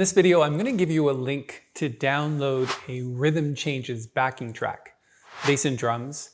this video, I'm going to give you a link to download a rhythm changes backing track, bass and drums.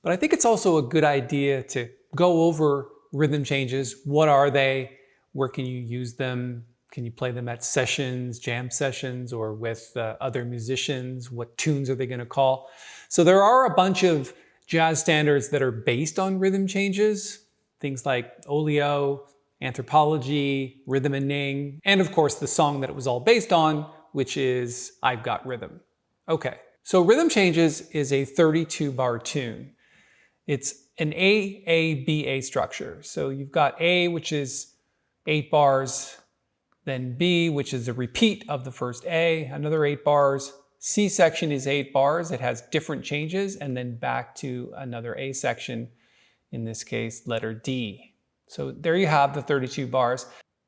But I think it's also a good idea to go over rhythm changes. What are they? Where can you use them? Can you play them at sessions, jam sessions, or with other musicians? What tunes are they going to call? So there are a bunch of jazz standards that are based on rhythm changes, things like Olio, Anthropology, Rhythm and Ning, and of course the song that it was all based on, which is I've Got Rhythm. Okay, so rhythm changes is a 32-bar tune. It's an A-A-B-A structure. So you've got A, which is 8 bars, then B, which is a repeat of the first A, another 8 bars. C section is 8 bars. It has different changes, and then back to another A section, in this case, letter D. So there you have the 32 bars.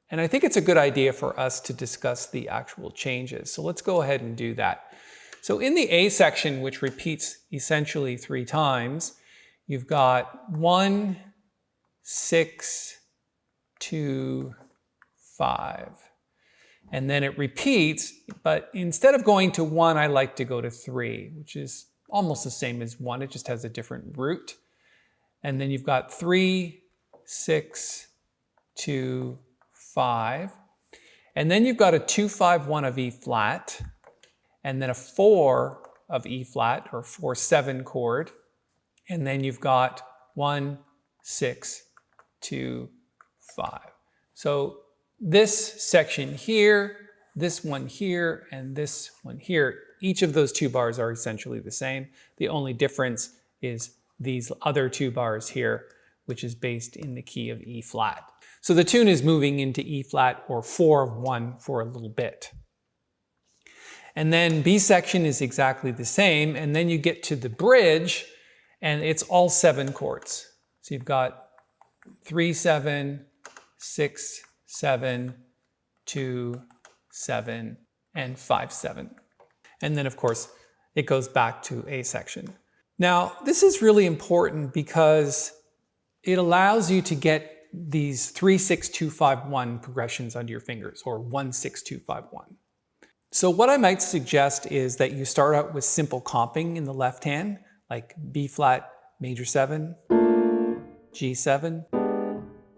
And I think it's a good idea for us to discuss the actual changes. So let's go ahead and do that. So in the A section, which repeats essentially 3 times, you've got 1, 6, 2, 5. And then it repeats, but instead of going to 1, I like to go to 3, which is almost the same as 1. It just has a different root. And then you've got 3, 6, 2, 5. And then you've got a 2, 5, 1 of E flat, and then a 4 of E flat, or 4, 7 chord. And then you've got 1, 6, 2, 5. So this section here, this one here, and this one here, each of those 2 bars are essentially the same. The only difference is these other 2 bars here, which is based in the key of E flat. So the tune is moving into E flat or 4 of 1 for a little bit. And then B section is exactly the same, and then you get to the bridge, and it's all 7 chords. So you've got 3, 7, 6, 7, 2, 7, and 5, 7. And then of course, it goes back to A section. Now, this is really important because it allows you to get these 3, 6, 2, 5, 1 progressions under your fingers, or 1, 6, 2, 5, 1. So what I might suggest is that you start out with simple comping in the left hand, like B flat major 7, G7,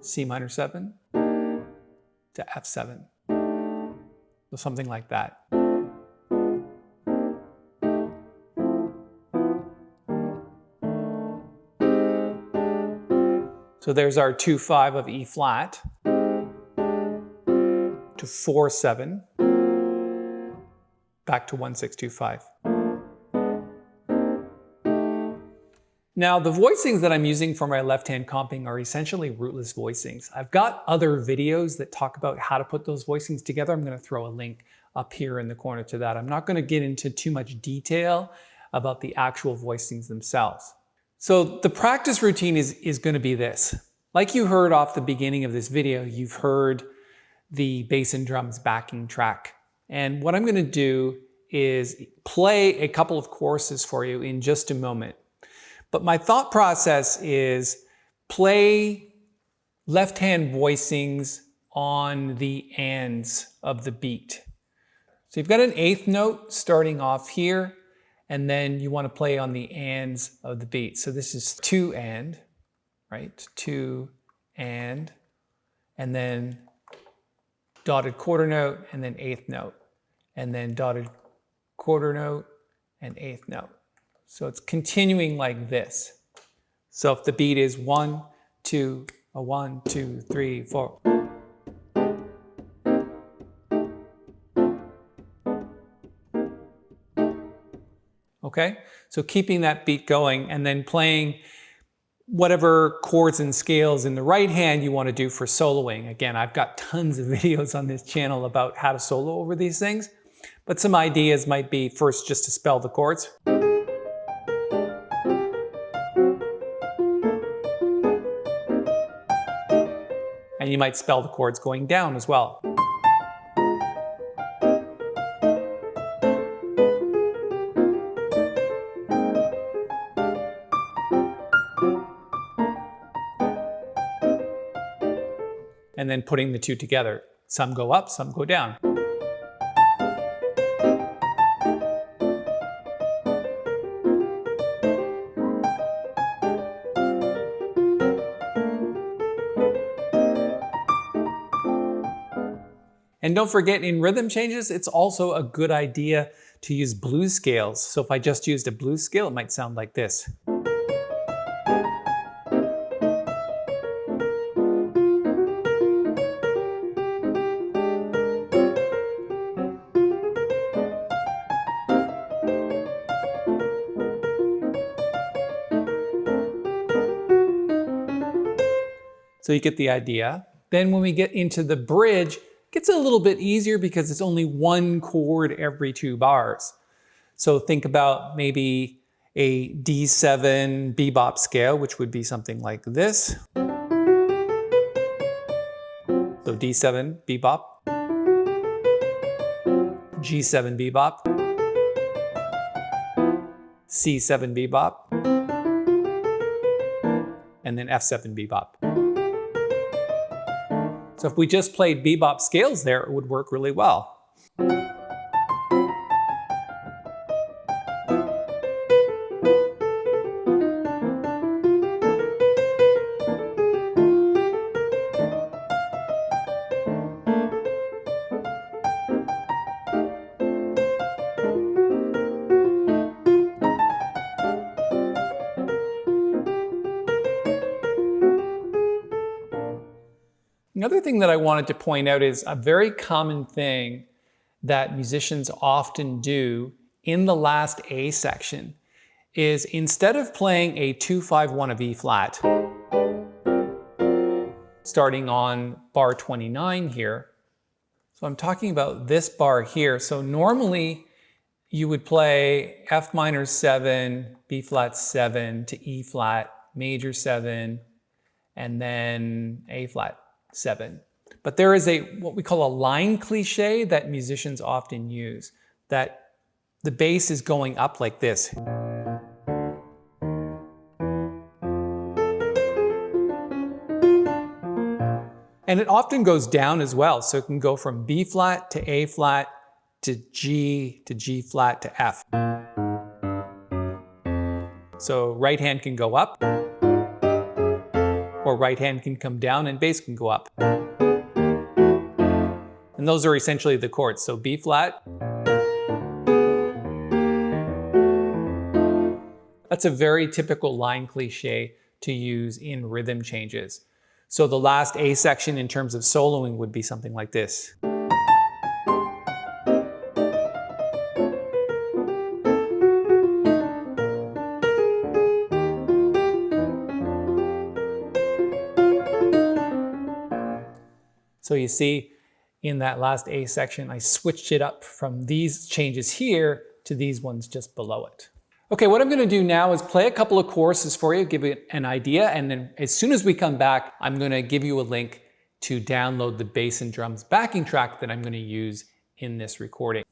C minor 7, to F7. So something like that. So there's our 2, 5 of E flat to 4, 7, back to 1, 6, 2, 5. Now the voicings that I'm using for my left-hand comping are essentially rootless voicings. I've got other videos that talk about how to put those voicings together. I'm going to throw a link up here in the corner to that. I'm not going to get into too much detail about the actual voicings themselves. So the practice routine is going to be this. Like you heard off the beginning of this video, you've heard the bass and drums backing track. And what I'm going to do is play a couple of choruses for you in just a moment. But my thought process is play left-hand voicings on the ands of the beat. So you've got an 8th note starting off here, and then you want to play on the ands of the beat. So this is 2 and, right? 2 and then dotted quarter note, and then 8th note, and then dotted quarter note and 8th note. So it's continuing like this. So if the beat is 1, 2, a 1, 2, 3, 4. Okay, so keeping that beat going and then playing whatever chords and scales in the right hand you want to do for soloing. Again, I've got tons of videos on this channel about how to solo over these things, but some ideas might be first just to spell the chords. And you might spell the chords going down as well. And then putting the 2 together. Some go up, some go down. And don't forget, in rhythm changes, it's also a good idea to use blues scales. So if I just used a blues scale, it might sound like this. So you get the idea. Then when we get into the bridge, it gets a little bit easier because it's only one chord every 2 bars. So think about maybe a D7 bebop scale, which would be something like this. So D7 bebop, G7 bebop, C7 bebop, and then F7 bebop. So if we just played bebop scales there, it would work really well. Another thing that I wanted to point out is a very common thing that musicians often do in the last A section is instead of playing a 2-5-1 of E flat, starting on bar 29 here. So I'm talking about this bar here. So normally you would play F minor 7, B flat 7 to E flat, major 7, and then A flat 7. But there is what we call a line cliche that musicians often use, that the bass is going up like this. And it often goes down as well. So it can go from B flat to A flat to G flat to F. So right hand can go up, or right hand can come down and bass can go up. And those are essentially the chords. So B flat. That's a very typical line cliche to use in rhythm changes. So the last A section in terms of soloing would be something like this. So you see, in that last A section, I switched it up from these changes here to these ones just below it. Okay, what I'm going to do now is play a couple of choruses for you, give you an idea, and then as soon as we come back, I'm going to give you a link to download the bass and drums backing track that I'm going to use in this recording.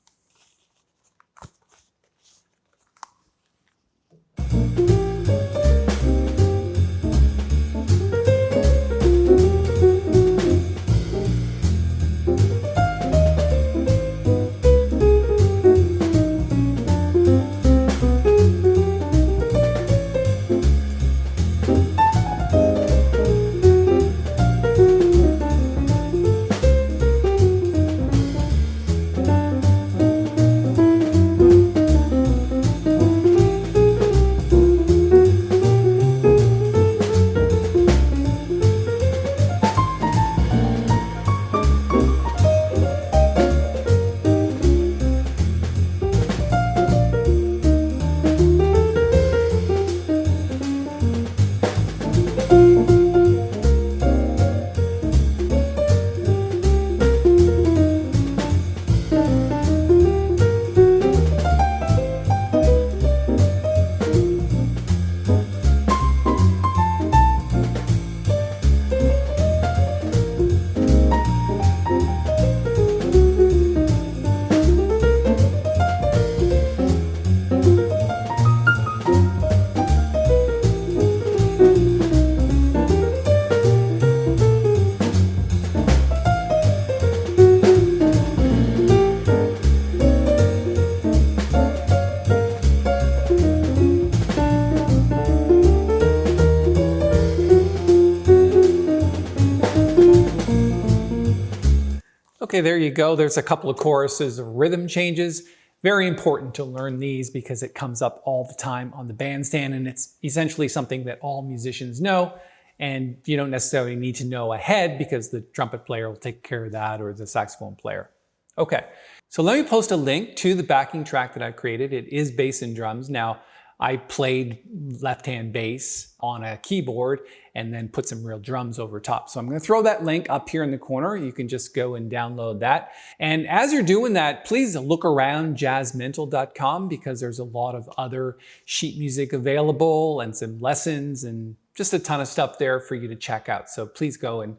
Okay, there you go. There's a couple of choruses of rhythm changes. Very important to learn these because it comes up all the time on the bandstand, and it's essentially something that all musicians know, and you don't necessarily need to know ahead because the trumpet player will take care of that, or the saxophone player. Okay, so let me post a link to the backing track that I created. It is bass and drums. Now, I played left-hand bass on a keyboard and then put some real drums over top. So I'm going to throw that link up here in the corner. You can just go and download that. And as you're doing that, please look around jazzmental.com because there's a lot of other sheet music available and some lessons and just a ton of stuff there for you to check out. So please go and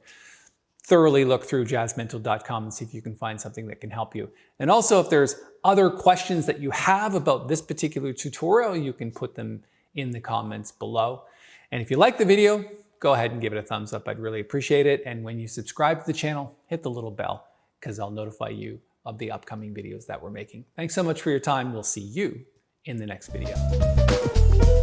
thoroughly look through jazzmental.com and see if you can find something that can help you. And also, if there's other questions that you have about this particular tutorial, you can put them in the comments below. And if you like the video, go ahead and give it a thumbs up. I'd really appreciate it. And when you subscribe to the channel, hit the little bell because I'll notify you of the upcoming videos that we're making. Thanks so much for your time. We'll see you in the next video.